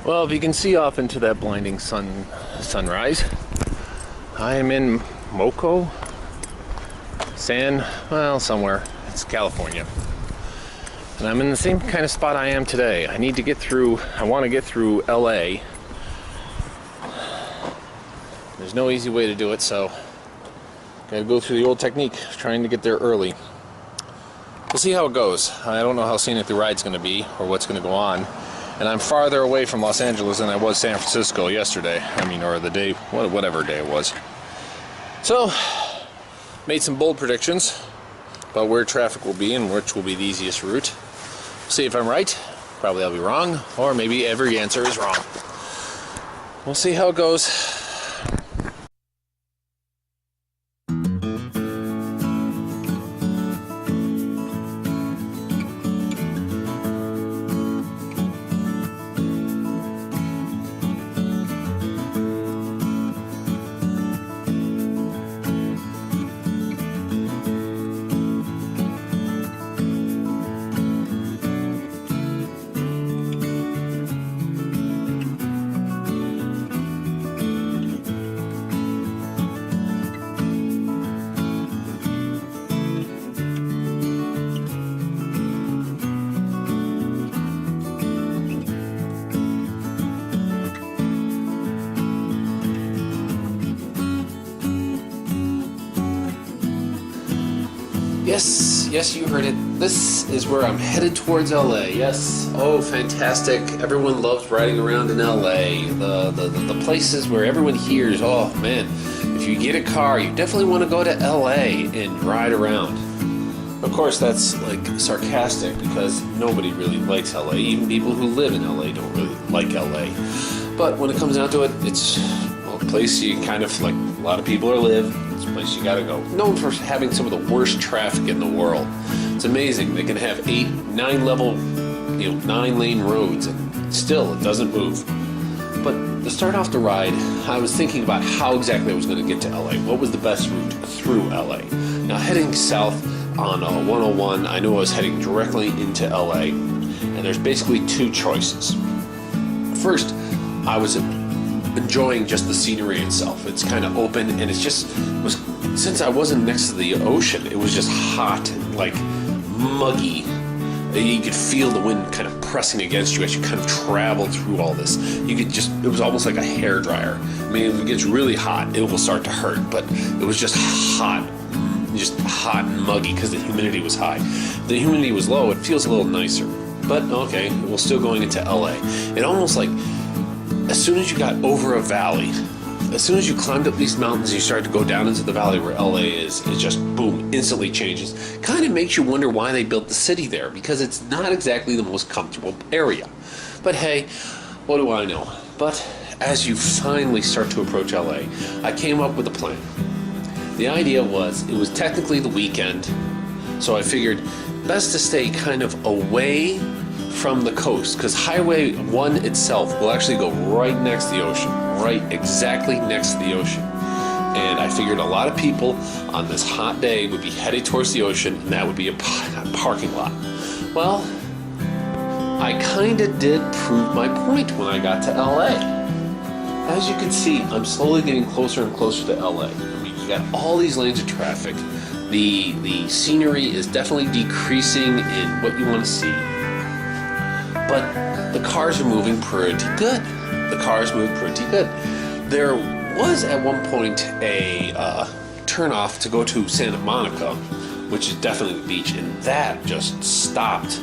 Well, if you can see off into that blinding sunrise, I am in Mocco, somewhere. It's California. And I'm in the same kind of spot I am today. I want to get through LA. There's no easy way to do it, so gotta go through the old technique, trying to get there early. We'll see how it goes. I don't know how scenic the ride's gonna be or what's gonna go on. And I'm farther away from Los Angeles than I was San Francisco yesterday. Or the day, whatever day it was. So, made some bold predictions about where traffic will be and which will be the easiest route. See if I'm right. Probably I'll be wrong, or maybe every answer is wrong. We'll see how it goes. Yes, you heard it. This is where I'm headed towards LA. Yes. Oh, fantastic. Everyone loves riding around in LA. The places where everyone hears, oh man, if you get a car, you definitely want to go to LA and ride around. Of course, that's like sarcastic because nobody really likes LA. Even people who live in LA don't really like LA. But when it comes down to it, it's a place you kind of, like a lot of people live. It's a place you gotta go. Known for having some of the worst traffic in the world. It's amazing. They can have 9 lane roads and still it doesn't move. But to start off the ride, I was thinking about how exactly I was going to get to LA. What was the best route through LA? Now heading south on 101, I knew I was heading directly into LA, and there's basically 2 choices. First, I was enjoying just the scenery itself. It's kind of open, and since I wasn't next to the ocean, it was just hot and like muggy. You could feel the wind kind of pressing against you as you kind of traveled through all this. It was almost like a hairdryer. I mean, if it gets really hot, it will start to hurt, but it was just hot and muggy because the humidity was high. If the humidity was low, it feels a little nicer. But okay, we're still going into LA. It almost like, as soon as you got over a valley, as soon as you climbed up these mountains, you start to go down into the valley where LA is, it just, boom, instantly changes. Kind of makes you wonder why they built the city there, because it's not exactly the most comfortable area. But hey, what do I know? But as you finally start to approach LA, I came up with a plan. The idea was, it was technically the weekend, so I figured best to stay kind of away from the coast, because Highway 1 itself will actually go right next to the ocean, right exactly next to the ocean. And I figured a lot of people on this hot day would be headed towards the ocean, and that would be a parking lot. Well, I kind of did prove my point when I got to LA. As you can see, I'm slowly getting closer and closer to LA. I mean, you got all these lanes of traffic. The scenery is definitely decreasing in what you want to see. But the cars are moving pretty good. The cars move pretty good. There was at one point a turnoff to go to Santa Monica, which is definitely the beach, and that just stopped.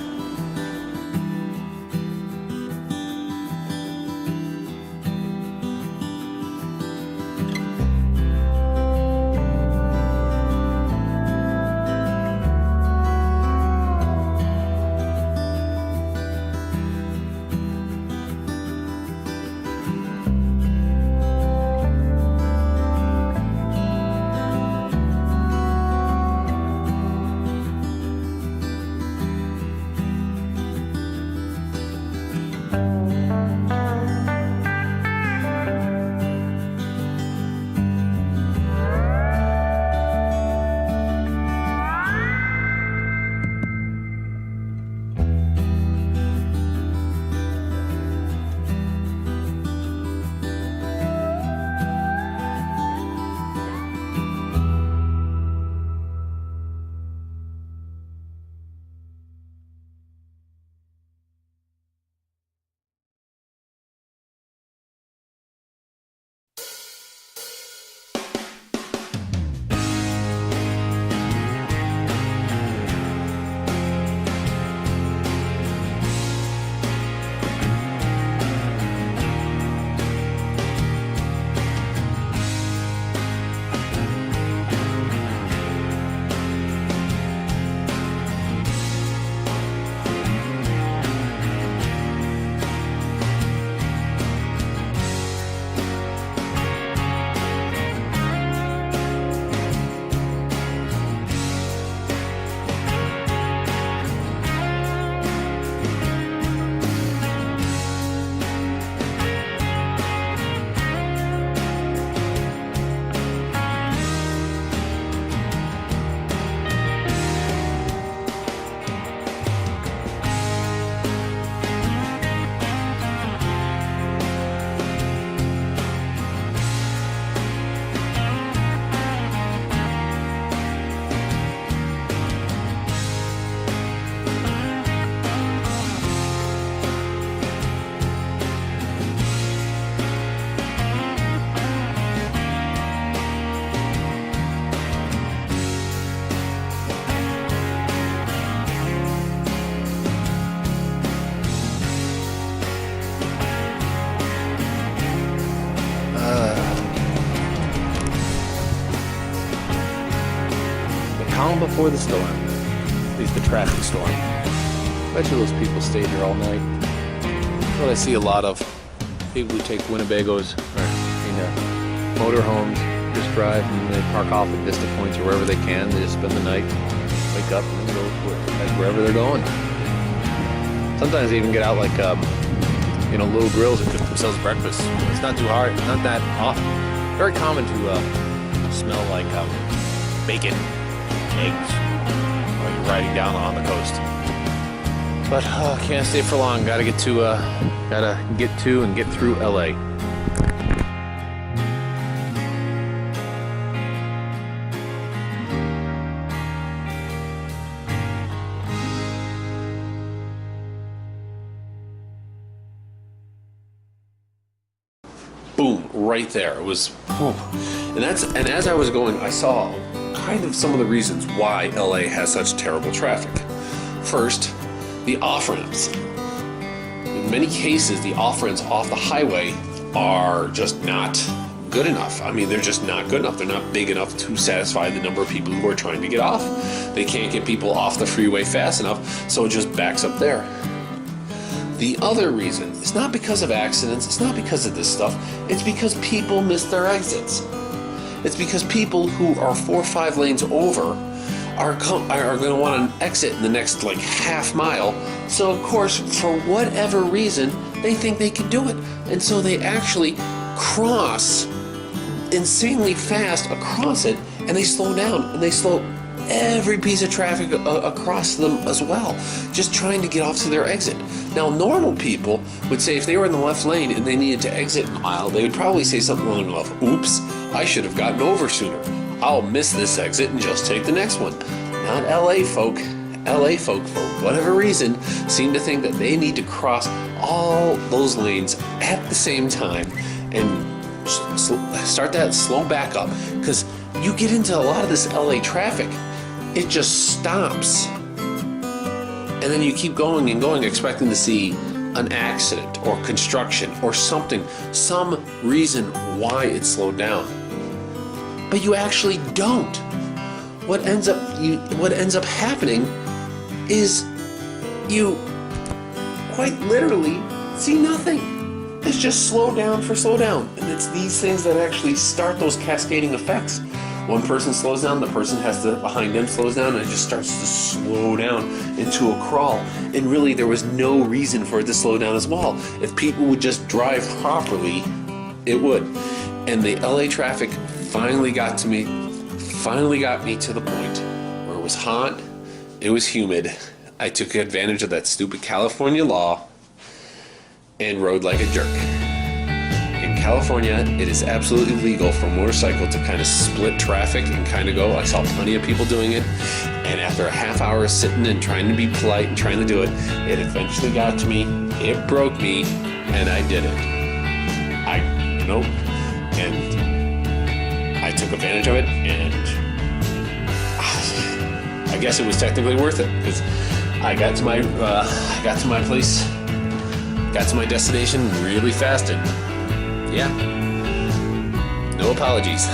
calm before the storm. At least the traffic storm. Bet you those people stayed here all night. That's what I see a lot of. People who take Winnebagos or motorhomes, just drive and they park off at Vista Points or wherever they can. They just spend the night, wake up and then go wherever they're going. Sometimes they even get out like little grills and cook themselves breakfast. It's not too hard, not that often. Very common to smell like bacon, eggs while you're riding down on the coast. But can't stay for long. Gotta get to and get through LA. Boom, right there. It was boom. And as I was going, I saw kind of some of the reasons why LA has such terrible traffic. First, the off-ramps. In many cases, the off-ramps off the highway are just not good enough. I mean, they're just not good enough. They're not big enough to satisfy the number of people who are trying to get off. They can't get people off the freeway fast enough, so it just backs up there. The other reason, it's not because of accidents, it's not because of this stuff, it's because people miss their exits. It's because people who are 4 or 5 lanes over are going to want an exit in the next half mile. So of course, for whatever reason, they think they can do it. And so they actually cross insanely fast across it, and they slow down, and they slow every piece of traffic across them as well, just trying to get off to their exit. Now, normal people would say if they were in the left lane and they needed to exit in a mile, they would probably say something along the lines of, oops, I should have gotten over sooner. I'll miss this exit and just take the next one. Not LA folk. LA folk, for whatever reason, seem to think that they need to cross all those lanes at the same time and start that slow back up, because you get into a lot of this LA traffic, it just stops. And then you keep going and going, expecting to see an accident or construction or something, some reason why it slowed down. But you actually don't. What ends up happening is you quite literally see nothing. It's just slow down for slow down. And it's these things that actually start those cascading effects. One person slows down, the person behind them slows down, and it just starts to slow down into a crawl. And really, there was no reason for it to slow down as well. If people would just drive properly, it would. And the LA traffic finally got me to the point where it was hot, it was humid. I took advantage of that stupid California law and rode like a jerk. In California, it is absolutely legal for a motorcycle to kind of split traffic and kind of go. I saw plenty of people doing it, and after a half hour of sitting and trying to be polite and trying to do it, it eventually got to me, it broke me, and I did it. And I took advantage of it, and I guess it was technically worth it, because I got to my place, got to my destination really fast, and yeah, no apologies.